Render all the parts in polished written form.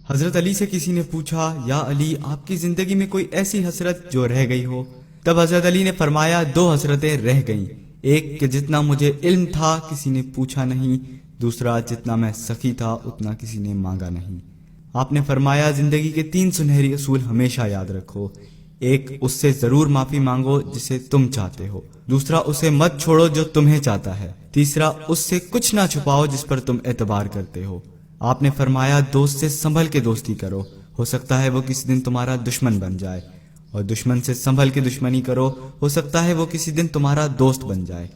حضرت علی سے کسی نے پوچھا، یا علی آپ کی زندگی میں کوئی ایسی حسرت جو رہ گئی ہو؟ تب حضرت علی نے فرمایا، دو حسرتیں رہ گئیں، ایک کہ جتنا مجھے علم تھا کسی نے پوچھا نہیں، دوسرا جتنا میں سخی تھا اتنا کسی نے مانگا نہیں۔ آپ نے فرمایا، زندگی کے 3 سنہری اصول ہمیشہ یاد رکھو۔ ایک، اس سے ضرور معافی مانگو جسے تم چاہتے ہو۔ دوسرا، اسے مت چھوڑو جو تمہیں چاہتا ہے۔ تیسرا، اس سے کچھ نہ چھپاؤ جس پر تم اعتبار کرتے ہو۔ آپ نے فرمایا، دوست سے سنبھل کے دوستی کرو، ہو سکتا ہے وہ کسی دن تمہارا دشمن بن جائے، اور دشمن سے سنبھل کے دشمنی کرو، ہو سکتا ہے وہ کسی دن تمہارا دوست بن جائے۔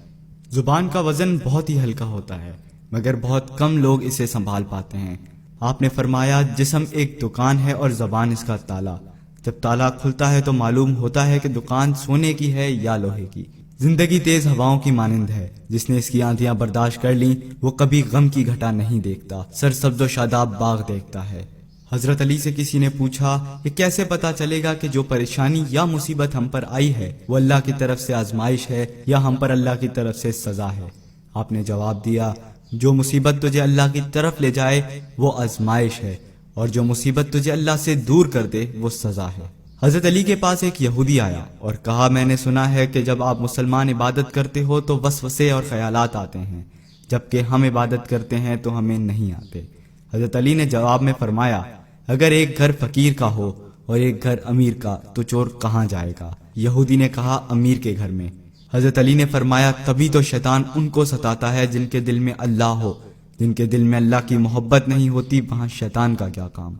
زبان کا وزن بہت ہی ہلکا ہوتا ہے، مگر بہت کم لوگ اسے سنبھال پاتے ہیں۔ آپ نے فرمایا، جسم ایک دکان ہے اور زبان اس کا تالا۔ جب تالا کھلتا ہے تو معلوم ہوتا ہے کہ دکان سونے کی ہے یا لوہے کی۔ زندگی تیز ہواؤں کی مانند ہے، جس نے اس کی آندھیاں برداشت کر لیں وہ کبھی غم کی گھٹا نہیں دیکھتا، سرسبز و شاداب باغ دیکھتا ہے۔ حضرت علی سے کسی نے پوچھا، یہ کیسے پتا چلے گا کہ جو پریشانی یا مصیبت ہم پر آئی ہے وہ اللہ کی طرف سے آزمائش ہے یا ہم پر اللہ کی طرف سے سزا ہے؟ آپ نے جواب دیا، جو مصیبت تجھے اللہ کی طرف لے جائے وہ آزمائش ہے، اور جو مصیبت تجھے اللہ سے دور کر دے وہ سزا ہے۔ حضرت علی کے پاس ایک یہودی آیا اور کہا، میں نے سنا ہے کہ جب آپ مسلمان عبادت کرتے ہو تو وسوسے اور خیالات آتے ہیں، جبکہ ہم عبادت کرتے ہیں تو ہمیں نہیں آتے۔ حضرت علی نے جواب میں فرمایا، اگر ایک گھر فقیر کا ہو اور ایک گھر امیر کا تو چور کہاں جائے گا؟ یہودی نے کہا، امیر کے گھر میں۔ حضرت علی نے فرمایا، تبھی تو شیطان ان کو ستاتا ہے جن کے دل میں اللہ ہو، جن کے دل میں اللہ کی محبت نہیں ہوتی وہاں شیطان کا کیا کام؟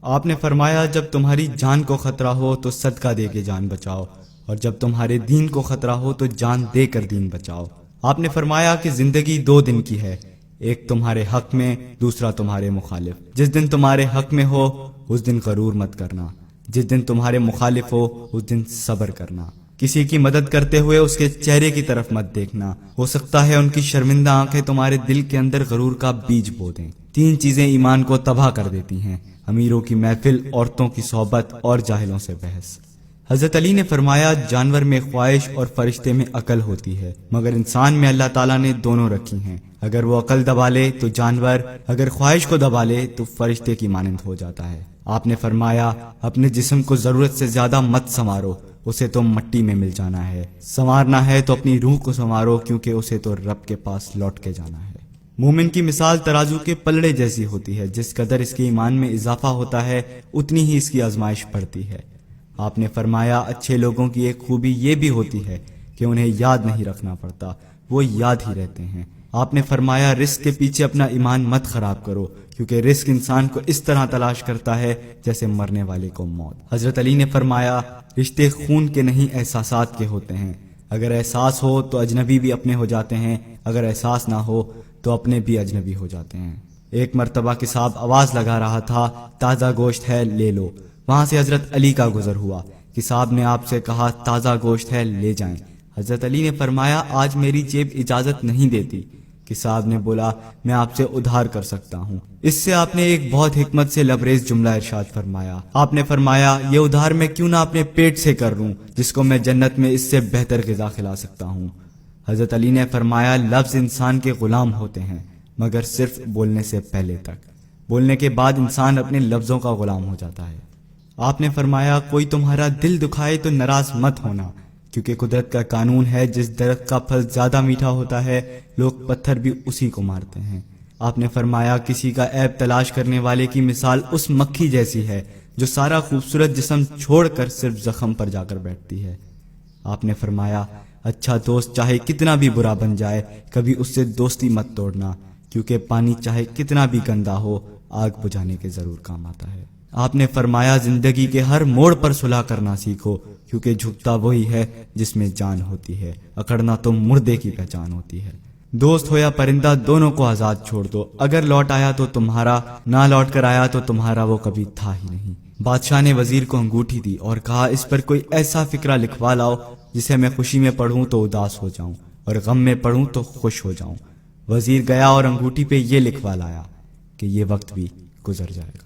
آپ نے فرمایا، جب تمہاری جان کو خطرہ ہو تو صدقہ دے کے جان بچاؤ، اور جب تمہارے دین کو خطرہ ہو تو جان دے کر دین بچاؤ۔ آپ نے فرمایا کہ زندگی 2 دن کی ہے، ایک تمہارے حق میں، دوسرا تمہارے مخالف۔ جس دن تمہارے حق میں ہو اس دن غرور مت کرنا، جس دن تمہارے مخالف ہو اس دن صبر کرنا۔ کسی کی مدد کرتے ہوئے اس کے چہرے کی طرف مت دیکھنا، ہو سکتا ہے ان کی شرمندہ آنکھیں تمہارے دل کے اندر غرور کا بیج بو دیں۔ 3 چیزیں ایمان کو تباہ کر دیتی ہیں، امیروں کی محفل، عورتوں کی صحبت اور جاہلوں سے بحث۔ حضرت علی نے فرمایا، جانور میں خواہش اور فرشتے میں عقل ہوتی ہے، مگر انسان میں اللہ تعالیٰ نے دونوں رکھی ہیں۔ اگر وہ عقل دبا لے تو جانور، اگر خواہش کو دبا لے تو فرشتے کی مانند ہو جاتا ہے۔ آپ نے فرمایا، اپنے جسم کو ضرورت سے زیادہ مت سنوارو، اسے تو مٹی میں مل جانا ہے۔ سنوارنا ہے تو اپنی روح کو سنوارو، کیونکہ اسے تو رب کے پاس لوٹ کے جانا ہے۔ مومن کی مثال ترازو کے پلڑے جیسی ہوتی ہے، جس قدر اس کے ایمان میں اضافہ ہوتا ہے اتنی ہی اس کی آزمائش بڑھتی ہے۔ آپ نے فرمایا، اچھے لوگوں کی ایک خوبی یہ بھی ہوتی ہے کہ انہیں یاد نہیں رکھنا پڑتا، وہ یاد ہی رہتے ہیں۔ آپ نے فرمایا، رزق کے پیچھے اپنا ایمان مت خراب کرو، کیونکہ رزق انسان کو اس طرح تلاش کرتا ہے جیسے مرنے والے کو موت۔ حضرت علی نے فرمایا، رشتے خون کے نہیں احساسات کے ہوتے ہیں، اگر احساس ہو تو اجنبی بھی اپنے ہو جاتے ہیں، اگر احساس نہ ہو تو اپنے بھی اجنبی ہو جاتے ہیں۔ ایک مرتبہ کساب آواز لگا رہا تھا، تازہ گوشت ہے لے لو۔ وہاں سے حضرت علی کا گزر ہوا، کساب نے آپ سے کہا، تازہ گوشت ہے لے جائیں۔ حضرت علی نے فرمایا، آج میری جیب اجازت نہیں دیتی۔ کساب نے بولا، میں آپ سے ادھار کر سکتا ہوں۔ اس سے آپ نے ایک بہت حکمت سے لبریز جملہ ارشاد فرمایا۔ آپ نے فرمایا، یہ ادھار میں کیوں نہ اپنے پیٹ سے کر لوں، جس کو میں جنت میں اس سے بہتر غذا کھلا سکتا ہوں۔ حضرت علی نے فرمایا، لفظ انسان کے غلام ہوتے ہیں مگر صرف بولنے سے پہلے تک، بولنے کے بعد انسان اپنے لفظوں کا غلام ہو جاتا ہے۔ آپ نے فرمایا، کوئی تمہارا دل دکھائے تو ناراض مت ہونا، کیونکہ قدرت کا قانون ہے، جس درخت کا پھل زیادہ میٹھا ہوتا ہے لوگ پتھر بھی اسی کو مارتے ہیں۔ آپ نے فرمایا، کسی کا عیب تلاش کرنے والے کی مثال اس مکھی جیسی ہے جو سارا خوبصورت جسم چھوڑ کر صرف زخم پر جا کر بیٹھتی ہے۔ آپ نے فرمایا، اچھا دوست چاہے کتنا بھی برا بن جائے کبھی اس سے دوستی مت توڑنا، کیونکہ پانی چاہے کتنا بھی گندا ہو آگ بجھانے کے ضرور کام آتا ہے۔ آپ نے فرمایا، زندگی کے ہر موڑ پر صلح کرنا سیکھو، کیونکہ جھکتا وہی ہے جس میں جان ہوتی ہے، اکڑنا تو مردے کی پہچان ہوتی ہے۔ دوست ہو یا پرندہ دونوں کو آزاد چھوڑ دو، اگر لوٹ آیا تو تمہارا، نہ لوٹ کر آیا تو تمہارا وہ کبھی تھا ہی نہیں۔ بادشاہ نے وزیر کو انگوٹھی دی اور کہا، اس پر کوئی ایسا فقرہ لکھوا لاؤ جسے میں خوشی میں پڑھوں تو اداس ہو جاؤں اور غم میں پڑھوں تو خوش ہو جاؤں۔ وزیر گیا اور انگوٹھی پہ یہ لکھوا لایا کہ یہ وقت بھی گزر جائے گا۔